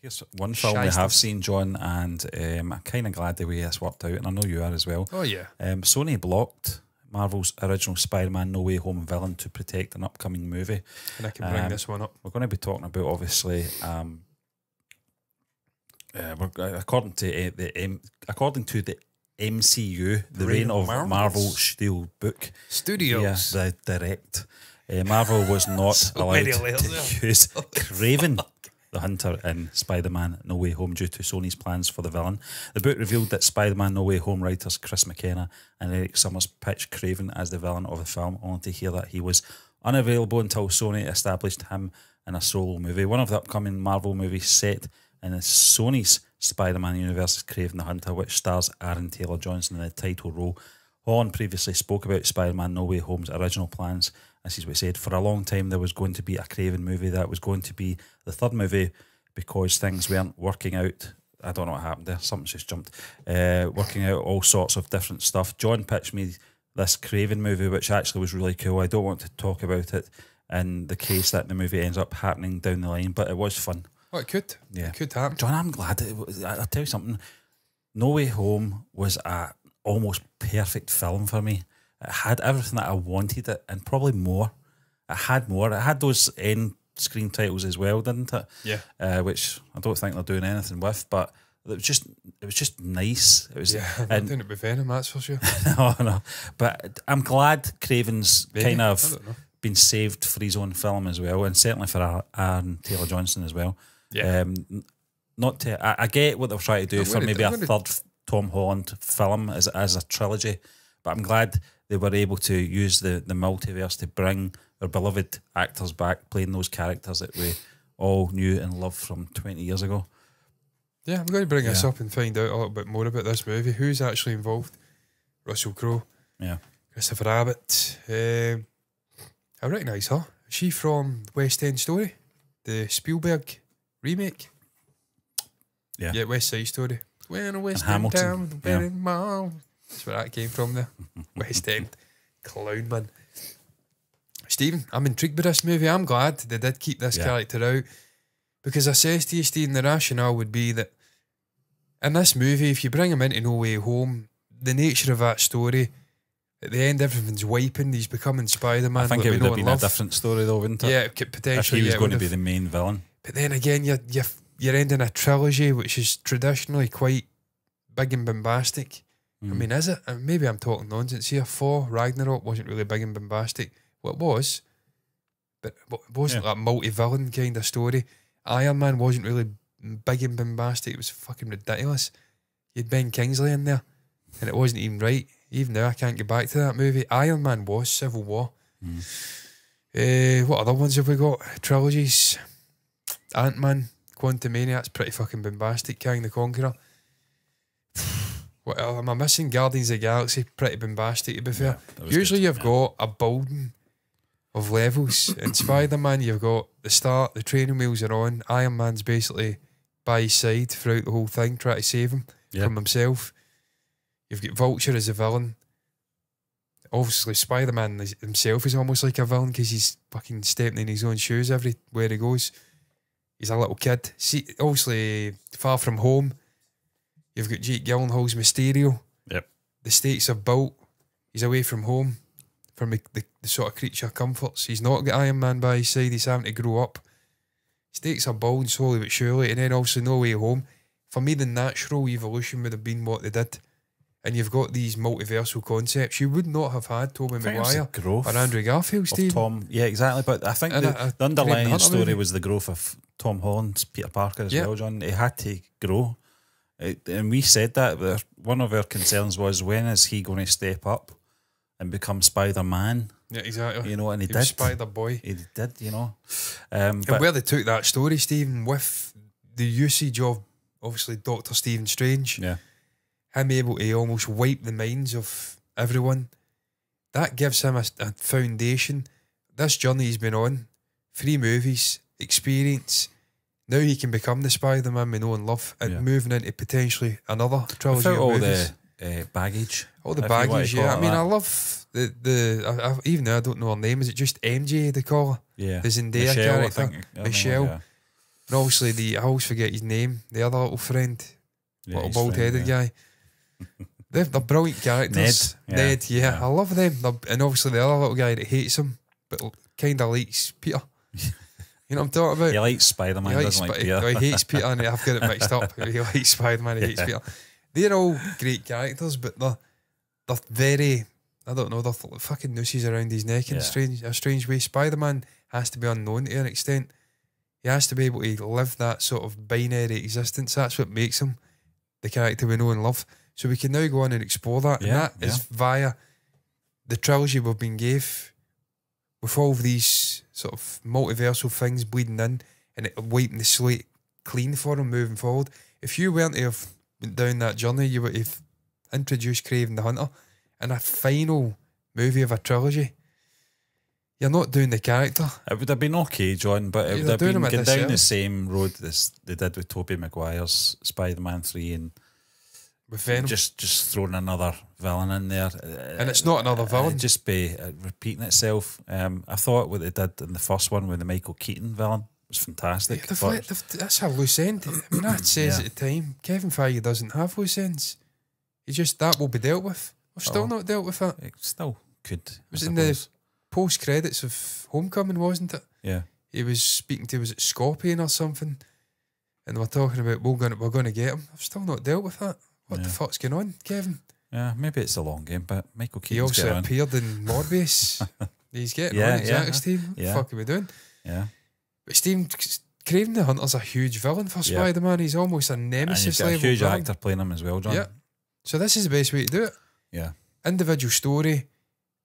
Here's one film we have seen, John, and I'm kind of glad the way this worked out, and I know you are as well. Oh, yeah. Sony blocked Marvel's original Spider-Man No Way Home villain to protect an upcoming movie. And I can bring this one up. We're going to be talking about, obviously, according to the MCU, the Reign of Marvel Steel Book Studios, the direct. Marvel was not allowed to use Kraven the Hunter in Spider-Man No Way Home due to Sony's plans for the villain. The book revealed that Spider-Man No Way Home writers Chris McKenna and Eric Summers pitched Kraven as the villain of the film, only to hear that he was unavailable until Sony established him in a solo movie. One of the upcoming Marvel movies set in Sony's Spider-Man universe is Kraven the Hunter, which stars Aaron Taylor-Johnson in the title role. Holland previously spoke about Spider-Man No Way Home's original plans. This is what he said. For a long time, there was going to be a Kraven movie that was going to be the third movie because things weren't working out. I don't know what happened there. Something's just jumped. Working out all sorts of different stuff. John pitched me this Kraven movie, which actually was really cool. I don't want to talk about it in the case that the movie ends up happening down the line, but it was fun. Oh, it could. Yeah. It could happen. John, I'm glad. I'll tell you something. No Way Home was a almost perfect film for me. It had everything that I wanted it, and probably more. It had more. It had those end screen titles as well, didn't it? Yeah. Which I don't think they're doing anything with, but it was just nice. It was. Yeah, I'm doing it with Venom, that's for sure. no. But I'm glad Craven's kind of been saved for his own film as well, and certainly for Aaron Taylor-Johnson as well. Yeah. Not to. I get what they're trying to do for maybe a third Tom Holland film as a trilogy, but I'm glad they were able to use the multiverse to bring our beloved actors back playing those characters that we all knew and loved from 20 years ago. Yeah, I'm going to bring this up and find out a little bit more about this movie. Who's actually involved? Russell Crowe. Yeah. Christopher Abbott. I recognise her. Is she from West End Story? The Spielberg remake? Yeah. Yeah, West Side Story. When a West End Hamilton. town, very mom. That's where that came from there. West End. Clown, man. Stephen, I'm intrigued by this movie. I'm glad they did keep this character out, because I says to you, Stephen, the rationale would be that in this movie, if you bring him into No Way Home, the nature of that story, at the end everything's wiping, he's becoming Spider-Man. I think it would have been a different story though, wouldn't it? Yeah, it could potentially. If he was going to be the main villain. But then again, you're ending a trilogy which is traditionally quite big and bombastic. I mean, is it? Maybe I'm talking nonsense here. Thor Ragnarok wasn't really big and bombastic. Well, it was, but it wasn't like a multi-villain kind of story. Iron Man wasn't really big and bombastic. It was fucking ridiculous. You had Ben Kingsley in there, and it wasn't even right. Even now, I can't get back to that movie. Iron Man was Civil War. What other ones have we got? Trilogies. Ant-Man, Quantumania, that's pretty fucking bombastic. Kang the Conqueror. What else am I missing? Guardians of the Galaxy, pretty bombastic to be fair. Usually you've got a building of levels. In Spider-Man, you've got the start, the training wheels are on. Iron Man's basically by his side throughout the whole thing, trying to save him from himself. You've got Vulture as a villain. Obviously, Spider-Man himself is almost like a villain because he's fucking stepping in his own shoes everywhere he goes. He's a little kid. See, obviously, Far From Home, you've got Jake Gyllenhaal's Mysterio. Yep. The stakes are built. He's away from home, from the sort of creature comforts. He's not got Iron Man by his side. He's having to grow up. Stakes are building slowly but surely. And then also No Way Home. For me, the natural evolution would have been what they did. And you've got these multiversal concepts. You would not have had Tobey Maguire or Andrew Garfield, Steve. Yeah, exactly. But I think the underlying story was the growth of Tom Holland's Peter Parker as well, John. He had to grow. And we said that. One of our concerns was, when is he going to step up and become Spider-Man? Yeah, exactly. You know, and he did. Spider-Boy. He did, you know. And where they took that story, Stephen, with the usage of, obviously, Dr. Stephen Strange. Yeah. Him able to almost wipe the minds of everyone, that gives him a foundation. This journey he's been on, 3 movies, experience. Now he can become the Spider-Man we know and love, and moving into potentially another trilogy of movies. The baggage. All the baggage, yeah. I mean, I love the even though I don't know her name, is it just MJ they call her? Yeah. The Zendaya character. Michelle. And obviously, I always forget his name, the other little friend, little bald-headed guy. They're brilliant characters. Ned, yeah. I love them. And obviously the other little guy that hates him, but kind of likes Peter. You know what I'm talking about? He likes Spider-Man, doesn't like Peter. He hates Peter, and I've got it mixed up. He likes Spider-Man, he hates Peter. They're all great characters, but they're very, I don't know, they're fucking nooses around his neck in a strange way. Spider-Man has to be unknown to an extent. He has to be able to live that sort of binary existence. That's what makes him the character we know and love. So we can now go on and explore that. And that is via the trilogy we've been gave, with all of these sort of multiversal things bleeding in and it wiping the slate clean for him moving forward. If you weren't to have went down that journey, you would have introduced Kraven the Hunter in a final movie of a trilogy. You're not doing the character. It would have been okay, John, but it would have been going down the same road as they did with Tobey Maguire's Spider-Man 3 and with Venom. Just throwing another villain in there. And it's not another villain. It'd just be repeating itself. I thought what they did in the first one with the Michael Keaton villain was fantastic. Yeah, that's a loose end. I mean, that says at the time, Kevin Feige doesn't have loose ends. He just, that will be dealt with. We've still not dealt with that. It still could. It was in the post-credits of Homecoming, wasn't it? Yeah. He was speaking to, was it Scorpion or something? And we're talking about, we're going to get him. I've still not dealt with that. What the fuck's going on, Kevin? Yeah, maybe it's a long game, but Michael Keaton's he also appeared in Morbius. He's getting on. Exactly, Steve. What the fuck are we doing? Yeah. But Steve, Kraven the Hunter's a huge villain for Spider-Man. He's almost a nemesis level. And you've got a huge villain. actor playing him as well, John. Yeah. So this is the best way to do it. Yeah. Individual story.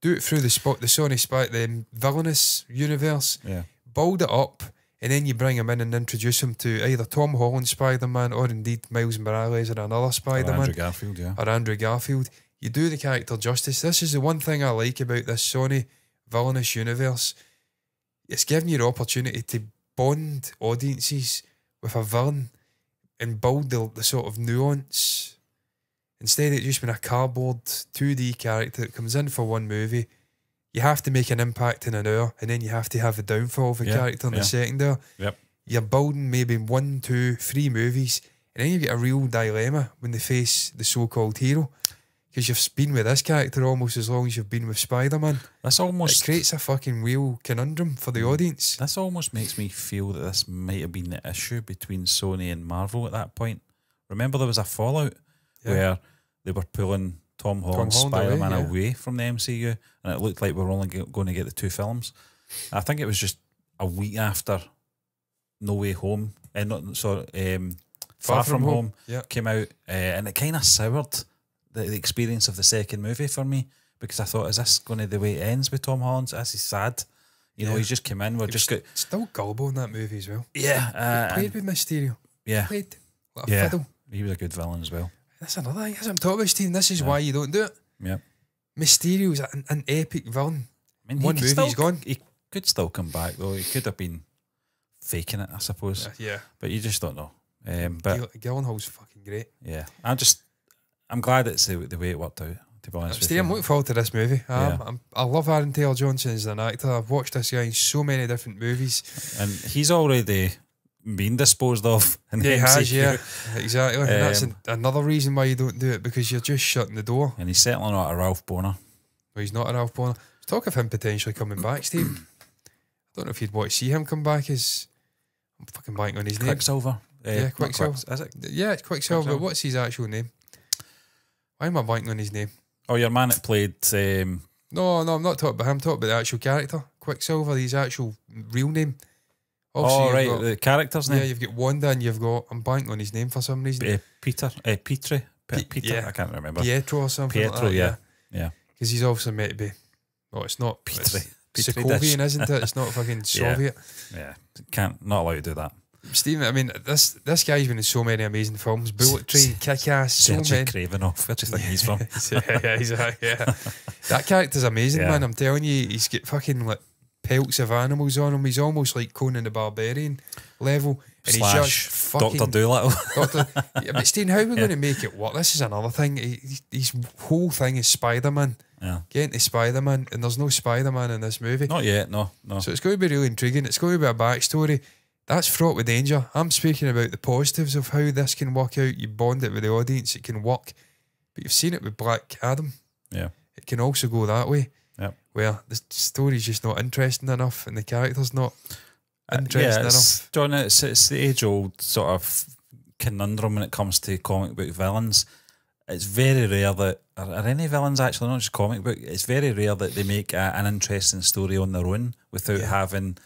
Do it through the Sony the villainous universe. Yeah. Build it up. And then you bring him in and introduce him to either Tom Holland Spider-Man or indeed Miles Morales or another Spider-Man. Or Andrew Garfield, Or Andrew Garfield. You do the character justice. This is the one thing I like about this Sony villainous universe. It's giving you the opportunity to bond audiences with a villain and build the sort of nuance. Instead of it just being a cardboard 2D character that comes in for one movie, you have to make an impact in an hour, and then you have to have a downfall of a character in the second hour. Yep. You're building maybe 1, 2, 3 movies, and then you get a real dilemma when they face the so-called hero. Because you've been with this character almost as long as you've been with Spider-Man. It creates a fucking real conundrum for the audience. This almost makes me feel that this might have been the issue between Sony and Marvel at that point. Remember there was a fallout where they were pulling Tom Holland's Spider-Man away from the MCU, and it looked like we were only going to get the 2 films. I think it was just a week after No Way Home, Far From Home came out, and it kind of soured the experience of the second movie for me, because I thought, is this going to be the way it ends with Tom Holland? This is sad. You know, he's just come in. Still gullible in that movie as well. Yeah. He played with Mysterio. Yeah. Played like a fiddle. He was a good villain as well. That's another thing. As I'm talking about, Steve, this is why you don't do it. Yeah. Mysterio's an epic villain. I mean, he's gone. He could still come back, though. He could have been faking it, I suppose. Yeah. But you just don't know. But Gyllenhaal's fucking great. Yeah. I'm glad it's the way it worked out, to be honest with you. I'm looking forward to this movie. I love Aaron Taylor Johnson as an actor. I've watched this guy in so many different movies. And he's already been disposed of in the MCU. Exactly. And that's another reason why you don't do it, because you're just shutting the door. And he's certainly not a Ralph Bohner. Well, he's not a Ralph Bohner. There's talk of him potentially coming back, Steve. I don't know if you'd want to see him come back as... I'm fucking blanking on his name. Quicksilver. Quicksilver. Is it? Yeah, it's Quicksilver, but what's his actual name? Why am I blanking on his name? Oh, your man that played... No, I'm not talking about him. I'm talking about the actual character. Quicksilver, his actual real name. The character's name? Yeah, you've got Wanda and you've got... I'm blanking on his name for some reason. Peter? Peter? I can't remember. Pietro or something like that. Yeah. Because he's also meant to be... Oh, it's not... Petri. Sokovian, isn't it? It's not fucking Soviet. Yeah. Not allowed to do that. Stephen, I mean, this guy's been in so many amazing films. Bullet Train, Kick-Ass, so many. Kravinoff, where do you think he's from? That character's amazing, man. I'm telling you, he's got fucking like pelts of animals on him. He's almost like Conan the Barbarian level. And he's just fucking... Dr. Dolittle. But Stephen, how are we going to make it work? This is another thing. His whole thing is Spider-Man. Yeah. Getting to Spider-Man, and there's no Spider-Man in this movie. Not yet, no. So it's going to be really intriguing. It's going to be a backstory. that's fraught with danger. I'm speaking about the positives of how this can work out. You bond it with the audience, it can work. But you've seen it with Black Adam. Yeah. It can also go that way. Yeah. Where the story's just not interesting enough and the character's not interesting enough. John, it's the age-old sort of conundrum when it comes to comic book villains. It's very rare that, are any villains actually, not just comic book, it's very rare that they make an interesting story on their own without having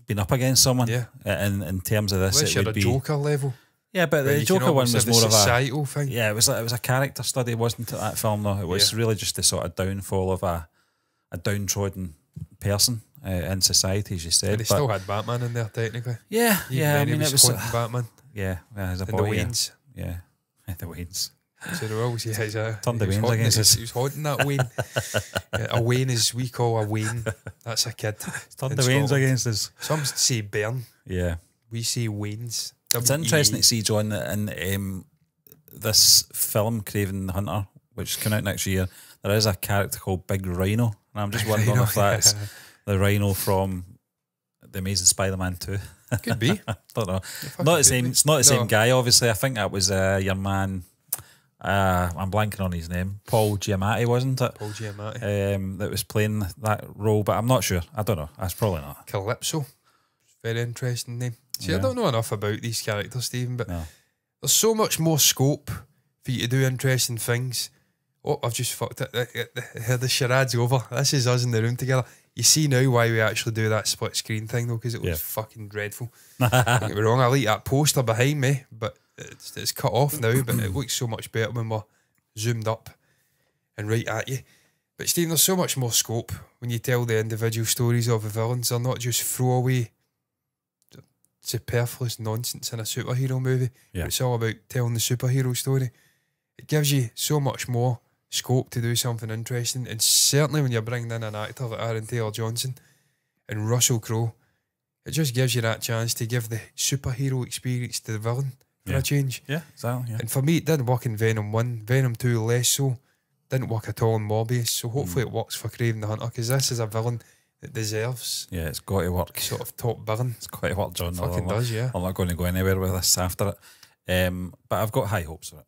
been up against someone. Yeah. In terms of this, unless it would be Joker level. Yeah, but the Joker one was more of a societal thing. Yeah, it was a character study, wasn't it? That film, though, it was really just the sort of downfall of a downtrodden person in society, as you said. And they still had Batman in there technically. Yeah, I mean, it was Batman. Yeah, as a and boy. The Waynes. Yeah, the Waynes. So they were always turned the Waynes against us. He was haunting that Wayne. A Wayne is we call a Wayne. That's a kid. Turned the Waynes against us. Some say Bern. Yeah, we say Waynes. It's interesting to see, John, that in this film, Craven the Hunter, which came out next year, there is a character called Big Rhino, and I'm just wondering if that's the Rhino from The Amazing Spider-Man 2. Could be. I don't know. Not the same. It's not the same guy, obviously. I think that was your man. I'm blanking on his name. Paul Giamatti, wasn't it? Paul Giamatti. That was playing that role, but I'm not sure. I don't know. That's probably not. Calypso. Very interesting name. See, I don't know enough about these characters, Stephen, but there's so much more scope for you to do interesting things. Oh, I've just fucked it. The charade's over. This is us in the room together. You see now why we actually do that split screen thing, though, because it was fucking dreadful. Don't get me wrong, I like that poster behind me, but it's cut off now, but it looks so much better when we're zoomed up and right at you. But Stephen, there's so much more scope when you tell the individual stories of the villains. They're not just throwaway superfluous nonsense in a superhero movie. It's all about telling the superhero story. It gives you so much more scope to do something interesting, and certainly when you're bringing in an actor like Aaron Taylor-Johnson and Russell Crowe, it just gives you that chance to give the superhero experience to the villain for a change. Yeah, exactly. Yeah. And for me, it didn't work in Venom 1. Venom 2 less so. Didn't work at all in Morbius. So hopefully it works for Craven the Hunter, because this is a villain that deserves. Yeah, it's got to work. Sort of top villain. It's got to work, John. Fucking does, yeah. I'm not going to go anywhere with this after it. But I've got high hopes for it.